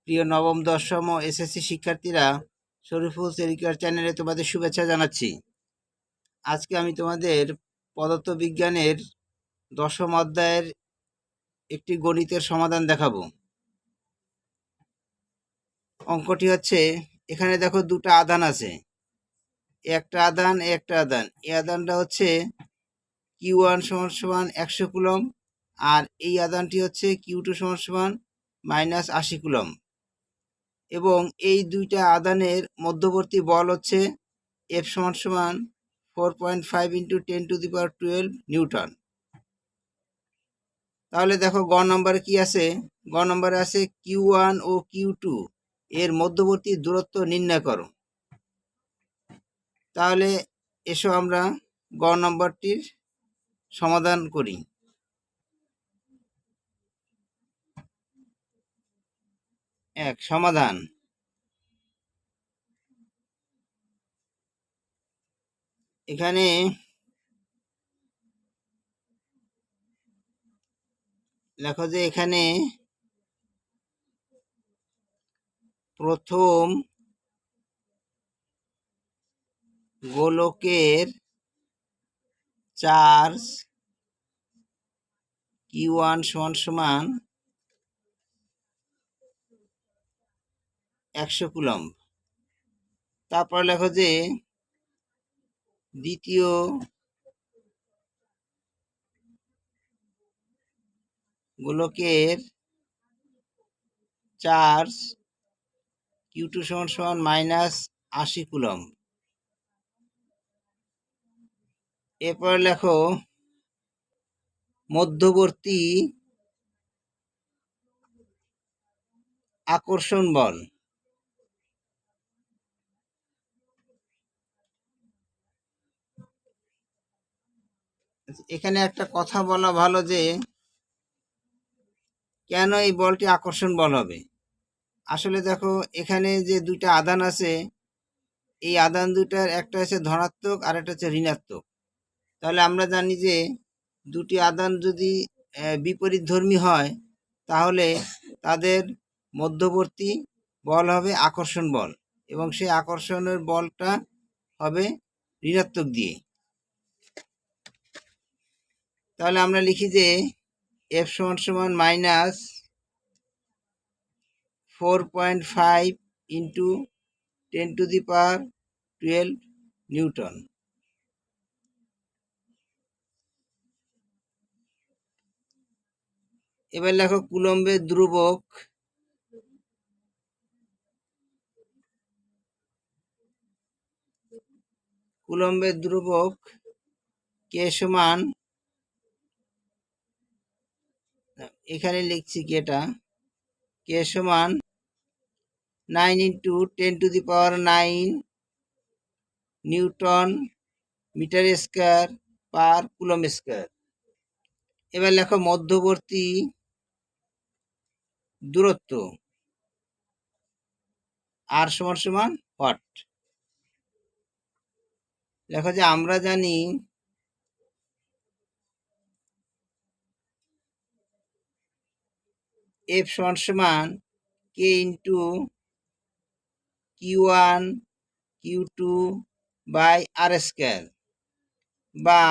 প্রিয় নবম দশম ও এসএসসি শিক্ষার্থীরা, শরীফুল সেরিকার চ্যানেলে তোমাদের শুভেচ্ছা জানাচ্ছি। আজকে আমি তোমাদের পদার্থবিজ্ঞানের দশম অধ্যায়ের একটি গণিতের সমাধান দেখাবো। অঙ্কটি হচ্ছে, এখানে দেখো দুটো আধান আছে, একটা আধান একটা আধান। এই আধানটা হচ্ছে Q1 = 100 কুলম, আর এই আধানটি হচ্ছে Q2 = -80 কুলম। এবং এই দুইটা আধানের মধ্যবর্তী বল হচ্ছে F = 4.5 × 10⁻12 নিউটন। তাহলে দেখো গ নম্বরে কি আছে? গ নম্বরে আছে Q1 ও Q2 এর মধ্যবর্তী দূরত্ব নির্ণয় করো। তাহলে এসো আমরা গ নম্বরটির সমাধান করি। সমাধান। এখানে লেখো যে এখানে প্রথম গোলকের চার্জ Q1 = 100 কুলম। তারপর লেখো যে দ্বিতীয় গোলকের চার্জ Q2 = -80 কুলম। এরপর লেখো মধ্যবর্তী আকর্ষণ বল। এখানে একটা কথা বলা ভালো যে কেন এই বলটি আকর্ষণ বল হবে। আসলে দেখো এখানে যে দুইটা আধান আছে, এই আধান দুটার একটা হচ্ছে ধনাত্মক আর একটা হচ্ছে ঋণাত্মক। তাহলে আমরা জানি যে দুটি আধান যদি বিপরীতধর্মী হয় তাহলে তাদের মধ্যবর্তী বল হবে আকর্ষণ বল, এবং সেই আকর্ষণের বলটা হবে ঋণাত্মক দিয়ে। তাহলে আমরা লিখি যে F = -4.5 × 10⁻12 নিউটন। এবার লেখো কুলম্বের ধ্রুবক। কুলম্বের ধ্রুবক K = এখানে লিখছি কি, এটা K = 9 × 10⁻9 newton metre square per coulomb square. এবার লেখো মধ্যবর্তী দূরত্ব R = হোয়াট। লেখো যে আমরা জানি F = K × Q1 Q2 / R²। বা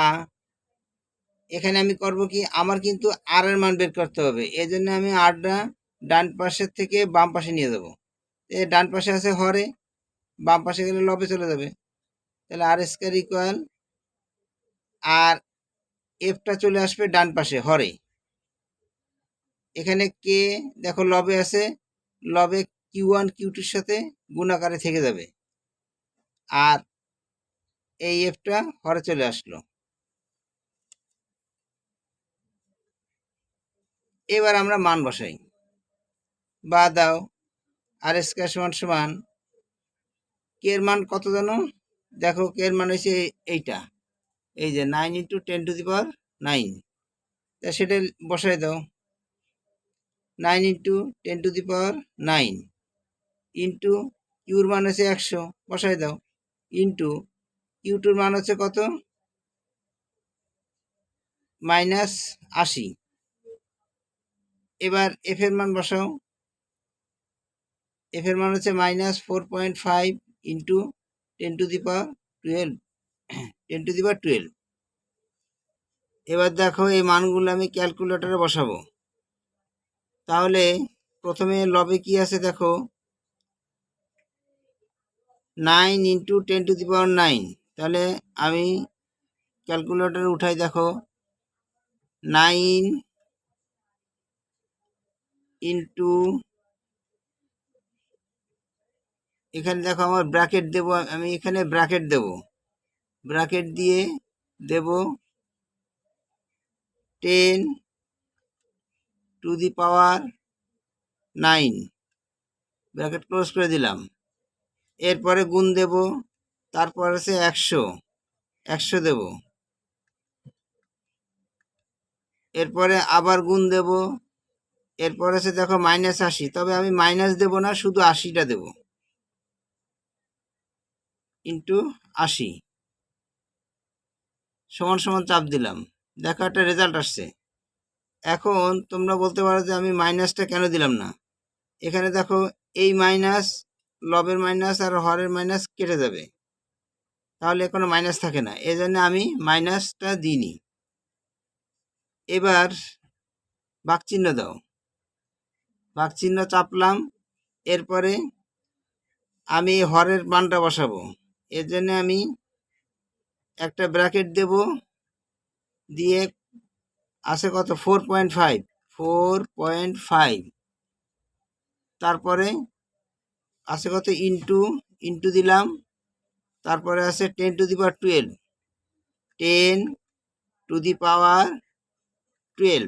এখানে আমি করব কি, আমার কিন্তু আর এর মান বের করতে হবে, এই জন্য আমি আরটা ডান পাশের থেকে বাম পাশে নিয়ে যাব। ডান পাশে আছে হরে, বাম পাশে গেলে লবে চলে যাবে। তাহলে R² = আর এফটা চলে আসবে ডান পাশে হরে। এখানে কে দেখো লবে আছে, লবে Q1 Q2-র সাথে গুণাকারে থেকে যাবে, আর এই এফটা হরে চলে আসলো। এবার আমরা মান বসাই বা দাও। R² = কে এর মান কত জানো? দেখো কে এর মান হয়েছে এইটা, এই যে 9 × 10⁻9। তা সেটা বসাই দাও। 9 × 10⁻9 ইন্টু কিউর মান হচ্ছে 100, বসাই দাও, ইন্টু Q2-র মান হচ্ছে কত? -80। এবার F এর মান বসাও। এফ এর মান হচ্ছে -4.5 ইন্টু 10⁻12 10⁻12। এবার দেখো এই মানগুলো আমি ক্যালকুলেটরে বসাবো। তাহলে প্রথমে লবে কি আছে দেখো, 9 ইন্টু 10⁻9। তাহলে আমি ক্যালকুলেটরে উঠাই, দেখো 9 ইন্টু, এখানে দেখো আমার ব্র্যাকেট দেব, আমি এখানে ব্র্যাকেট দেব, ব্র্যাকেট দিয়ে দেব 10⁻9, ব্র্যাকেট ক্লোজ করে দিলাম। এরপরে গুণ দেব, তারপর আছে 100 দেব, এরপরে আবার গুণ দেব, এরপর আছে দেখো -80, তবে আমি মাইনাস দেব না, শুধু 80টা দেব, ইন্টু 80 সমান সমান চাপ দিলাম। দেখো একটা রেজাল্ট আসছে। এখন তোমরা বলতে পারো যে আমি মাইনাসটা কেন দিলাম না। এখানে দেখো এই মাইনাস, লবের মাইনাস আর হরের মাইনাস কেটে যাবে, তাহলে কোনো মাইনাস থাকে না, এই জন্য আমি মাইনাসটা দিইনি। এবার ভাগচিহ্ন দাও, ভাগচিহ্ন চাপলাম। এরপরে আমি হরের মানটা বসাবো, এর জন্য আমি একটা ব্র্যাকেট দেব, দিয়ে আছে কত 4.5, তারপরে আছে কত ইন্টু দিলাম, তারপরে আছে 10⁻12, 10⁻12।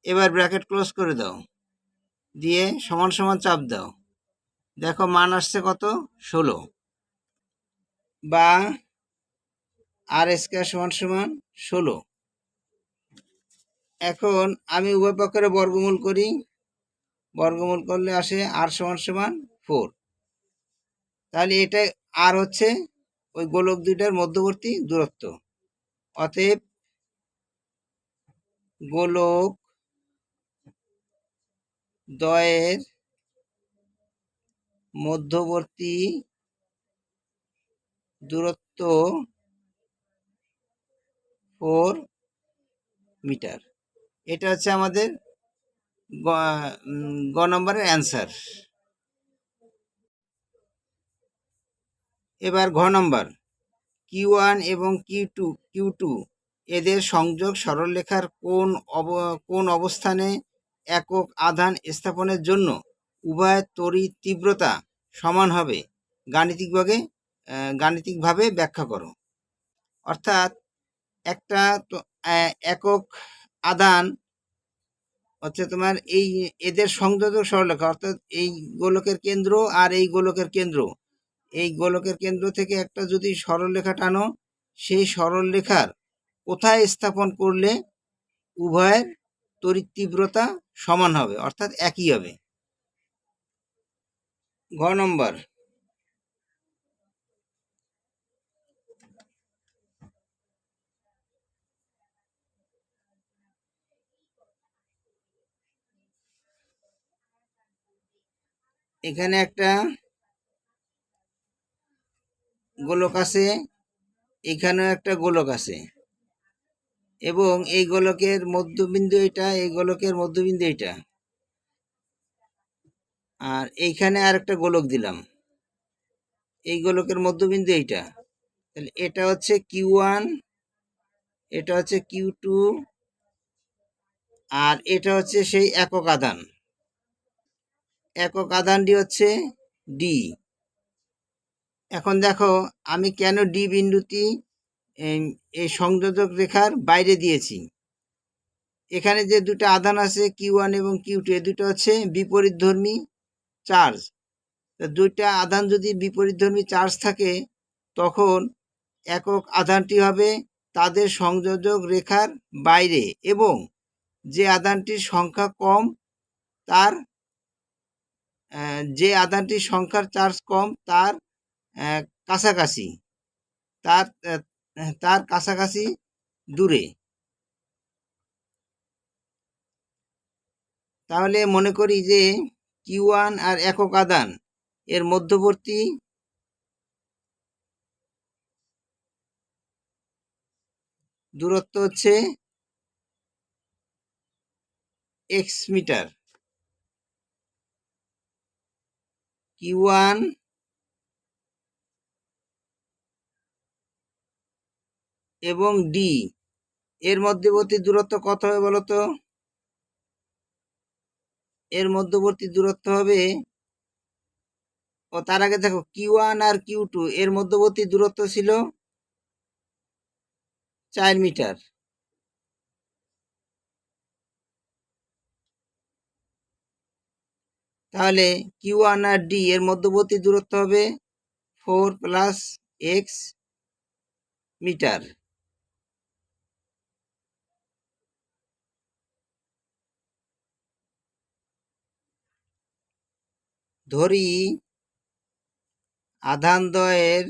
এবার ব্র্যাকেট ক্লোজ করে দাও, দিয়ে সমান সমান চাপ দাও। দেখো মান আসছে কত, 16, বা r² সমান সমান 16। এখন আমি উভয় পক্ষের বর্গমূল করি, বর্গমূল করলে আসে r সমান সমান 4। তাহলে এটা আর হচ্ছে ওই গোলক দুইটার মধ্যবর্তী দূরত্ব। অতএব গোলক দ্বয়ের মধ্যবর্তী দূরত্ব 4 মিটার। এটা হচ্ছে আমাদের গ নম্বরের অ্যান্সার। এবার ঘ নম্বর, Q1 এবং Q2 এদের সংযোগ সরলরেখার কোন অবস্থানে একক আধান স্থাপনের জন্য উভয়ের তড়িৎ তীব্রতা সমান হবে, গাণিতিকভাবে ব্যাখ্যা করো। অর্থাৎ একটা একক আধান হচ্ছে তোমার এদের সংযোজক সরলরেখা, অর্থাৎ এই গোলকের কেন্দ্র আর এই গোলকের কেন্দ্র, এই গোলকের কেন্দ্র থেকে একটা যদি সরলরেখা টানো, সেই সরলরেখার কোথায় স্থাপন করলে উভয়ের তড়িৎ তীব্রতা সমান হবে, অর্থাৎ একই হবে। ঘ নম্বর, এখানে একটা গোলক আছে, এখানেও একটা গোলক আছে, এবং এই গোলকের মধ্যবিন্দু এটা, এই গোলকের মধ্যবিন্দু এটা, আর এইখানে আর একটা গোলক দিলাম, এই গোলকের মধ্যবিন্দু এইটা। তাহলে এটা হচ্ছে Q1, এটা হচ্ছে Q2, আর এটা হচ্ছে সেই একক আধান, একক আধানটি হচ্ছে D। এখন দেখো আমি কেন ডি বিন্দুটি এই সংযোজক রেখার বাইরে দিয়েছি। এখানে যে দুটো আধান আছে Q1 এবং Q2, এই দুটো হচ্ছে বিপরীতধর্মী চার্জ। দুইটা আধান যদি বিপরীতধর্মী চার্জ থাকে, তখন একক আধানটি হবে তাদের সংযোজক রেখার বাইরে, এবং যে আধানটির সংখ্যা কম তার যে আধানটির সংখ্যার চার্জ কম তার কাছাকাছি, তার কাছাকাছি দূরে। তাহলে মনে করি যে Q1 আর একক আধান এর মধ্যবর্তী দূরত্ব হচ্ছে x মিটার। Q1 এবং D এর মধ্যবর্তী দূরত্ব কত হবে বলো তো? এর মধ্যবর্তী দূরত্ব হবে, ও তার আগে দেখো Q1 আর Q2 এর মধ্যবর্তী দূরত্ব ছিল 4 মিটার। তাহলে Q1 আর D এর মধ্যবর্তী দূরত্ব হবে 4 প্লাস x মিটার। ধরি আধানদ্বয়ের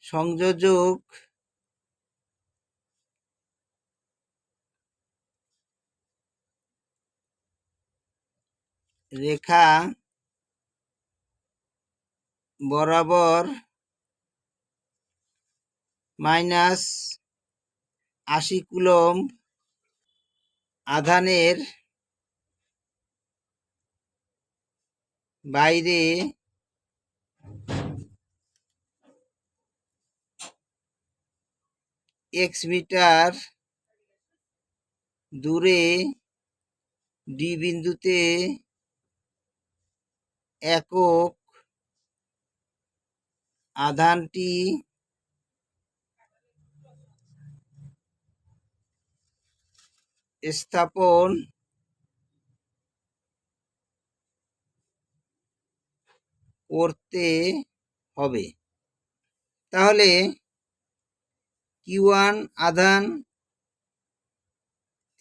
সংযোজক রেখা বরাবর -80 কুলম্ব আধানের বাইরে x মিটার দূরে D বিন্দুতে একক আধানটি স্থাপন করতে হবে। তাহলে Q1 আধান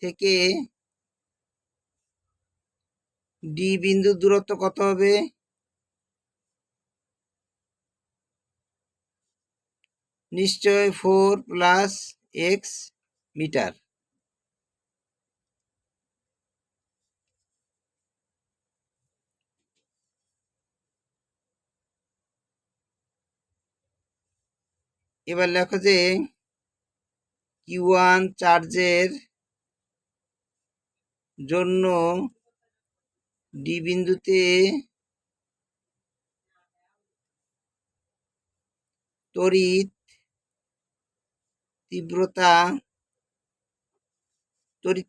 থেকে D বিন্দুর দূরত্ব কত হবে? নিশ্চয় 4 প্লাস x মিটার। এবার লেখো যে Q1 চার্জের জন্য D বিন্দুতে তড়িৎ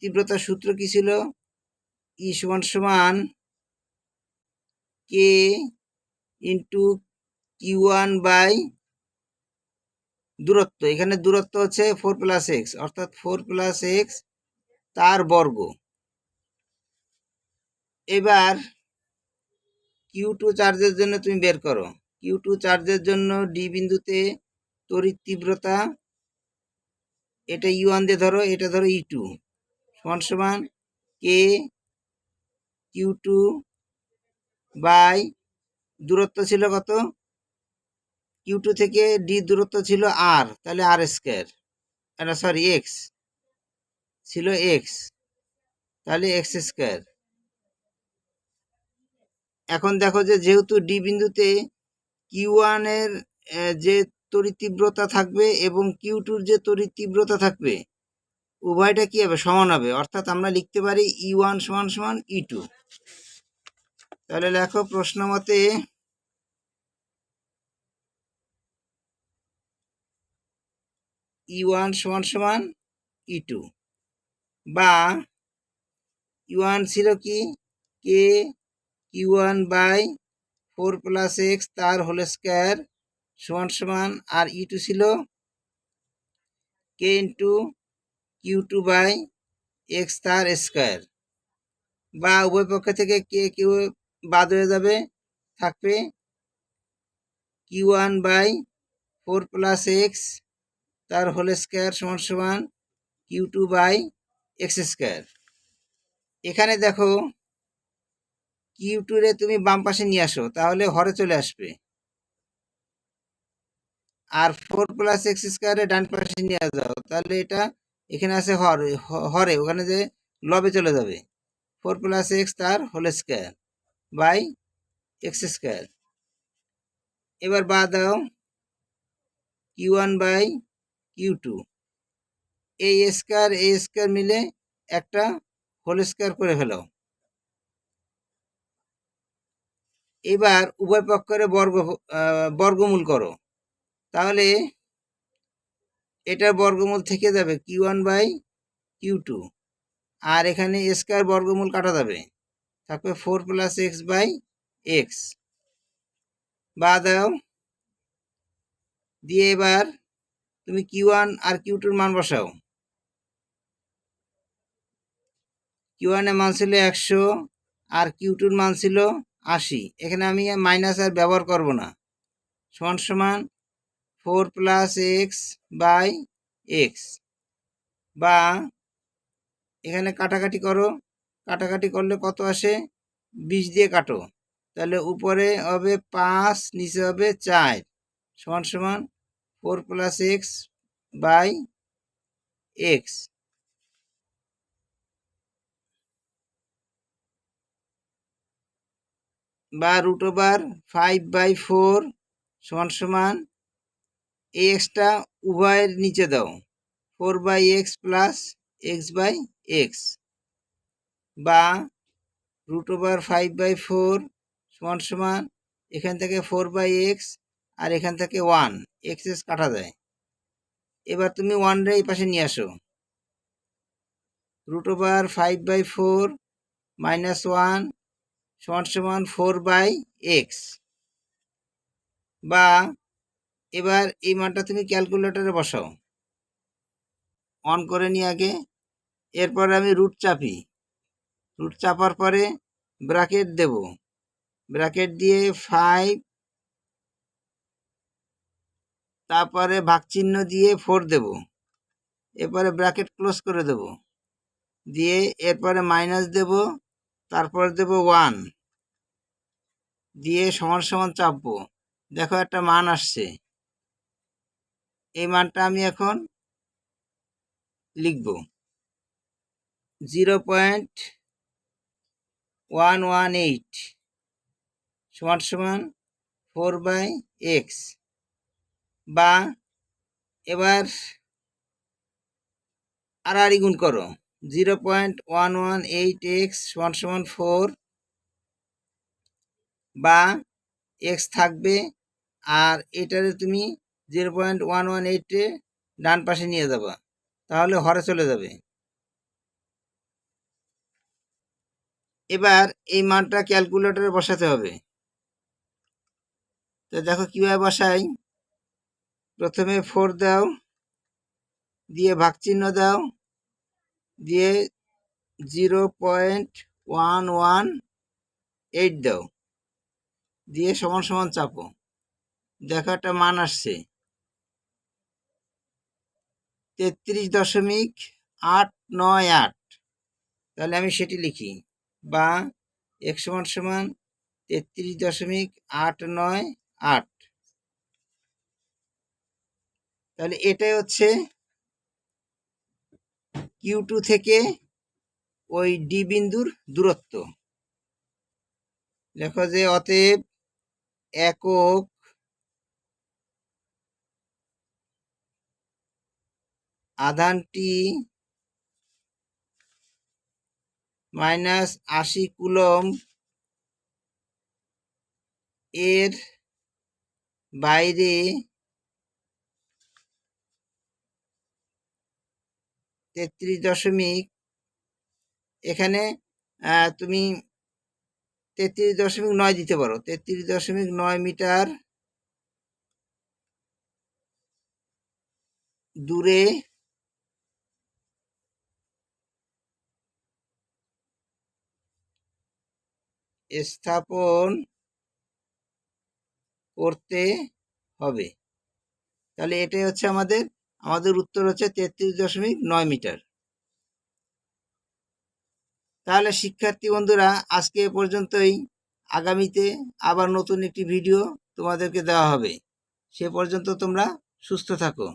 তীব্রতা সূত্র কি ছিল? E সমান K ইন্টু Q1 বাই দূরত্ব। এখানে দূরত্ব হচ্ছে 4 প্লাস এক্স, অর্থাৎ 4 প্লাস এক্স তার বর্গ। এবার Q2 চার্জের জন্য তুমি বের করো। Q2 চার্জের জন্য D বিন্দুতে তড়িৎ তীব্রতা, এটা E1 দিয়ে ধরো, এটা ধরো E2, সমান K Q2 বাই দূরত্ব ছিল কত? Q2 থেকে D দূরত্ব ছিল R, তাহলে R স্কোয়ার, এটা সরি এক্স ছিল, এক্স, তাহলে এক্স স্কোয়ার। এখন দেখো যে যেহেতু D বিন্দুতে Q1 এর যে তড়িৎ তীব্রতা থাকবে এবং Q2 যে তড়িৎ তীব্রতা থাকবে, উভয়টা কি হবে? সমান হবে, অর্থাৎ আমরা লিখতে পারি E1 সমান E2। তাহলে লেখো প্রশ্ন মতে E1 সমান E2, বা E1 ছিল কি? K Q1 by 4 plus x তার হোল স্কোয়ার সমান, আর E2 ছিল K into Q2 by x তার স্কোয়ার, বা উভয় পক্ষ থেকে কে কিউ বাদ হয়ে যাবে, থাকবে Q1 বাই 4 প্লাস এক্স তার হোল স্কোয়ার সমান Q2 বাই এক্স স্কোয়ার। এখানে দেখো Q2 রে তুমি বাম পাশে নিয়ে আসো, তাহলে হরে চলে আসবে, আর 4+x² ডান পাশে নিয়ে যাও, তাহলে এটা এখানে আছে হরে, ওখানে যে লবে চলে যাবে। 4+x তার হোল স্কোয়ার বাই x²। এবার বাদ দাও q1/q2, এই স্কোয়ার মিলে একটা হোল স্কোয়ার করে ফেলো। এবার উভয় পক্ষের বর্গমূল করো, তাহলে এটার বর্গমূল থেকে যাবে q1/q2, আর এখানে স্কোয়ার বর্গমূল কাটা যাবে, থাকবে 4+x/x। বা দাও দিয়ে এবার তুমি q1 আর q2 মান বসাও। q1 এর মান ছিল 100 আর q2 মান ছিল 80। এখানে আমি মাইনাস আর ব্যবহার করব না, সমান সমান 4+x/x। বা এখানে কাটাকাটি করো, কাটাকাটি করলে কত আসে, 20 দিয়ে কাটো, তাহলে উপরে হবে 5, নিচে হবে 4, সমান সমান 4+x/x। বা √5/4 সমান সমান এক্সটা উভয়ের নিচে দাও, 4/x + x/x। বা √5/4 সমান সমান এখান থেকে 4/x আর এখান থেকে 1, x কাটা যায়। এবার তুমি 1 রে এই পাশে নিয়ে আসো, √5/4 - 1 সমান সমান 4/x। বা এবার এই মানটা তুমি ক্যালকুলেটরে বসাও, অন করে নিয়ে আগে। এরপর আমি রুট চাপি, রুট চাপার পরে ব্র্যাকেট দেব, ব্র্যাকেট দিয়ে 5, তারপরে ভাগচিহ্ন দিয়ে 4 দেব, এরপরে ব্র্যাকেট ক্লোজ করে দেব, দিয়ে এরপরে মাইনাস দেব, তারপর দেব 1, দিয়ে সমান সমান চাপবো। দেখো একটা মান আসছে, এই মানটা আমি এখন লিখব, 0.118 সমান সমান 4/x। বা এবার আর গুণ করো, 0.118x সমান সমান 4, বা x থাকবে, আর এটারে তুমি 0.118-এ ডান পাশে নিয়ে যাবা, তাহলে হরে চলে যাবে। এবার এই মানটা ক্যালকুলেটরে বসাতে হবে। তো দেখো কিভাবে বসাই, প্রথমে 4 দাও, দিয়ে ভাগচিহ্ন দাও, দিয়ে 0.118 দাও, দিয়ে সমান সমান চাপো। দেখো একটা মান আসছে 33.898। তাহলে আমি সেটি লিখি, বা x সমান সমান 33.898। তাহলে এটাই হচ্ছে Q2 থেকে ওই ডি বিন্দুর দূরত্ব। দেখো যে অতএব একক আধানটি -80 কুলম্ব এর বাইরে 33 এখানে তুমি 33.9 দিতে পারো, 33.9 মিটার দূরে স্থাপন করতে হবে। তাহলে এটাই হচ্ছে আমাদের উত্তর হচ্ছে 33.9 মিটার। তাহলে শিক্ষার্থী বন্ধুরা, আজকে এ পর্যন্তই। আগামীতে আবার নতুন একটি ভিডিও তোমাদেরকে দেওয়া হবে। সে পর্যন্ত তোমরা সুস্থ থাকো।